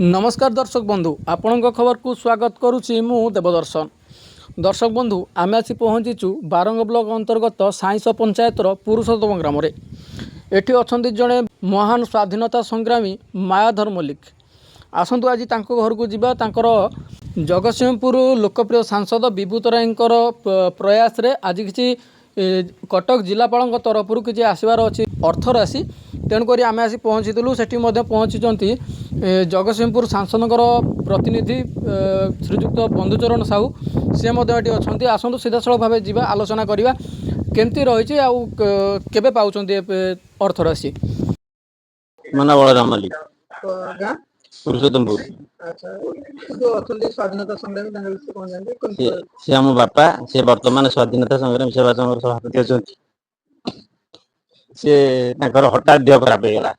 नमस्कार दर्शक बंधु आपण खबर को स्वागत करुच्ची मु देवदर्शन। दर्शक बंधु आम आसी पहुँचीचु बारंग ब्लॉक अंतर्गत साईंस पंचायतर पुरुषोत्तम ग्राम एठी अच्छा जड़े महान स्वाधीनता संग्रामी मायाधर मल्लिक। आसतु आज घर को जीवा तांकर जगतसिंहपुर लोकप्रिय सांसद विभूत राय प्रयास रे आज किसी कटक जिलापाल तरफ किसी आसबार अच्छी अर्थराशि तेणुक आम आसी पहुँचीलु से पहुँची जगतसिंहपुर सांसद प्रतिनिधि श्रीजुक्त बंधुचरण साहू सी अच्छा आसतु सीधासल भाव जा आलोचना करवा केमती रही केबे पाउछन्ती अर्थराशि। मना बलराम मल्लिक पुरुषोत्तमपुर। स्वाधीनता संग्रामी से आम बापा से वर्तमान स्वाधीनता संग्रामी सेवा संघ सभापति अच्छा सी हठात देह खराब होगा।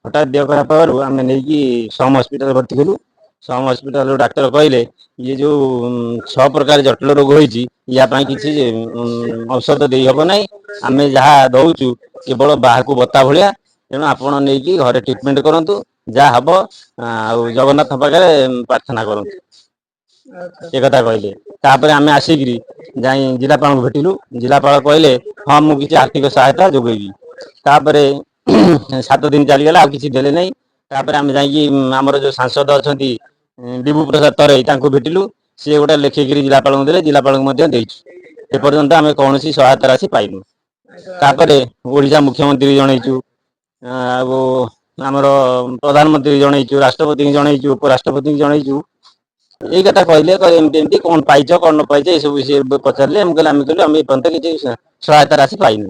हठात देह खराब हबार आम नहीं सम हस्पिटाल भर्ती कलु। सम हस्पिटाल डाक्तर कहले ये जो 6 प्रकार जटिल रोग होती या किसी औषध दे हम ना आम जहाँ दौचु केवल बाहर को बता भाया तेणु आपण नहीं घरे ट्रिटमेंट करूँ जहाँ हम जगन्नाथ पाखे प्रार्थना करूँ एक कहले। तापर आम आसिक जिलापाल को भेटिलु। जिलापाल कहले हाँ मुझे किसी आर्थिक सहायता जोगेबी। तापर 7 दिन चलीगला किसी देले नहीं। तापर आम जामर जो सांसद अच्छा विभू प्रसाद तरई भेटिलु। सी गोटे लिखिकी जिलापाल देले जिलापाल एपर्यंत आम कौन सहायता राशि पाइनु। तापर ओडिशा मुख्यमंत्री जनईचु आमर प्रधानमंत्री जनईचु राष्ट्रपति जनईचु उपराष्ट्रपति जनईचु यही कथा कहले एमती कौन पाइच कौन न पाइच ये सब विषय पचारे आम कहलु आम पर्यंत किसी सहायता राशि पाइनु।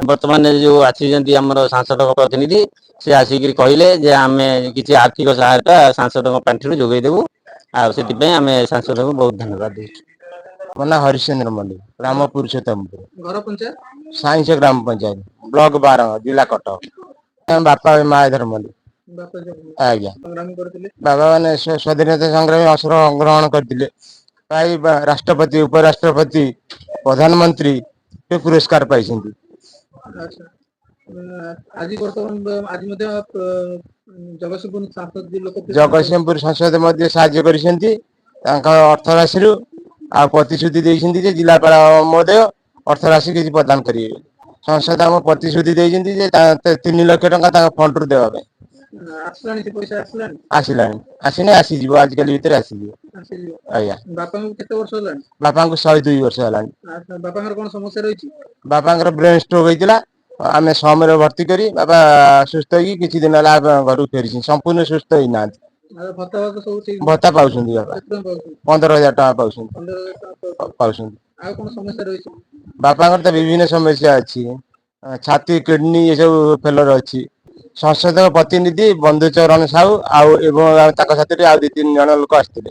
बर्तमान जो आसी आमर सांसद प्रतिनिधि से आसिक कहले जे आम किसी आर्थिक सहायता सांसद पांठि जोगेदेबू आम सांसद को बहुत धन्यवाद दे। मो ना हरिश्चंद्र मल्लिक ग्राम पुरुषोत्तमपुर साइंस ग्राम पंचायत ब्लॉक 12 जिला कटक। बापा मायाधर मल्लिक आज्ञा बाबा मैंने स्वाधीनता संग्रामी अवसर ग्रहण करते प्राय राष्ट्रपति उपराष्ट्रपति प्रधानमंत्री पुरस्कार पाई। जगतसिंहपुर सांसद साहाय्य कर अर्थराशि प्रतिश्रुति देते जिलापाल महोदय अर्थराशि किसी प्रदान करेंगे। संसद आम प्रतिश्रुति 3 लाख टका फंड रू देवाई आसला आसनी आसीज आजिकल भितर आसीज बापा को 102 वर्ष है। बापा ब्रेन स्ट्रोक होता आम समय भर्ती करी बाबा सुस्थ हो किसी दिन घर फेरी संपूर्ण सुस्थ ही ना भत्ता पाँच बाबा 15,000 टका पाँच। बापा तो विभिन्न समस्या अच्छी छाती किडनी ये सब फेलर अच्छी। संसद प्रतिनिधि बंधुचरण साहू साथी आउ 2-3 जन लोक आसते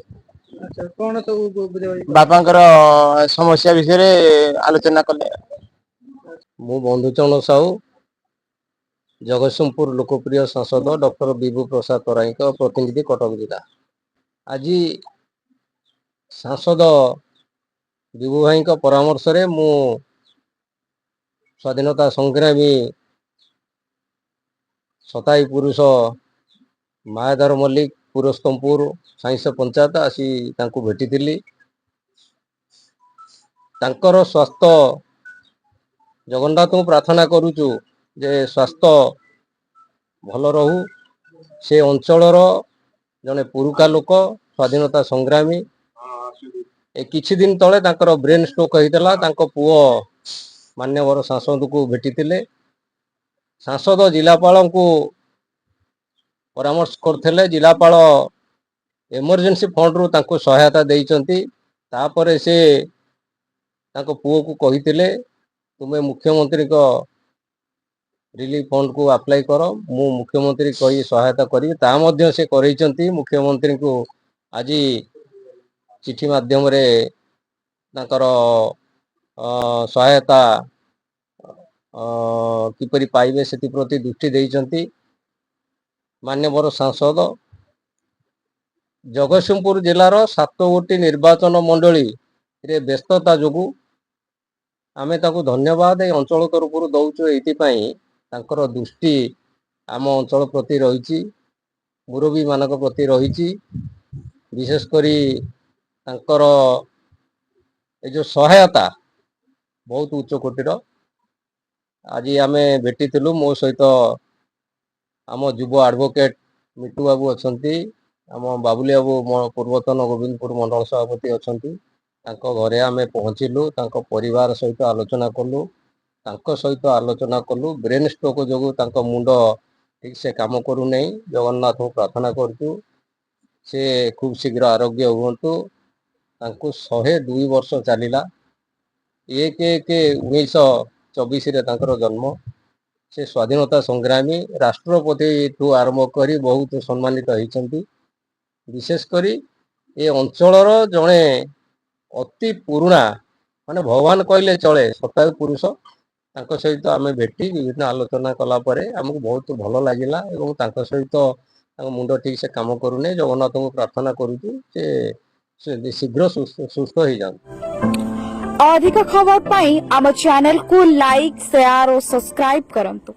बापा समस्या विषय आलोचना कले। मु बंधुचरण साहू जगतसिंहपुर लोकप्रिय सांसद डॉक्टर विभू प्रसाद तराई प्रतिनिधि कटक जिला। आज सांसद विभू भाई परामर्श रे मु स्वाधीनता संग्रामी सताई पुरुष मायाधर मल्लिक पुरस्तमपुर साइंस पंचायत आसी भेटी थी। स्वास्थ्य जगन्नाथ को प्रार्थना करुचु जे स्वास्थ्य भल रहू। से अंचलर जने पुरुखा लोक स्वाधीनता संग्रामी किछि दिन तले ब्रेन स्ट्रोक होता पुओ मान्यवर सांसद को भेटी थे। सांसद जिलापाल को परामर्श करते जिलापाल इमरजेंसी फंड रू तांको सहायता देइचंती। तापरे से पुओ को कही तुम्हें मुख्यमंत्री को रिलीफ फंड को अप्लाई कर मु मुख्यमंत्री कही सहायता करी से करैचंती। मुख्यमंत्री को आज चिठी माध्यम रे सहायता किपरि पाइबे से प्रति दृष्टि देइचंती। मान्यवर सांसद जगतसिंहपुर जिलार 7 गोटी निर्वाचन मंडली रे व्यस्तता जोगु आमे ताकू धन्यवाद अंचल तरफ दौचु। ये दृष्टि आम अंचल प्रति रही। मुरबी मानक प्रति रही विशेष करी तांकर ए जो सहायता बहुत उच्च कोटीर। आज आम भेटी मो सहित आम युव एडवोकेट मिट्टू बाबू अच्छा, आम बाबुली बाबू पूर्वतन गोविंदपुर मंडल सभापति अच्छा घरे आम पहुँचलु परिवार सहित आलोचना कलु सहित आलोचना कलु ब्रेन स्ट्रोक जो मुंड ठीक से काम करू नहीं जगन्नाथ को प्रार्थना करूँ से खूब शीघ्र आरोग्य हुंतु 102 वर्ष चलला 1/1/1924 जन्म से स्वाधीनता संग्रामी राष्ट्रपति ठू आरंभ कर बहुत सम्मानित होती विशेषकर ये अंचलर जड़े अति पुराणा माने भगवान कहले चले शतायु पुरुष सहित आम भेटी विभिन्न आलोचना कलापर आमको बहुत भल लगिला सहित मुंड ठीक से काम करूने जगन्नाथ को प्रार्थना करूँ से शीघ्र सुस्थ हो जाए। अधिक खबर पाई आम चैनल को लाइक शेयर और सब्सक्राइब करंतु।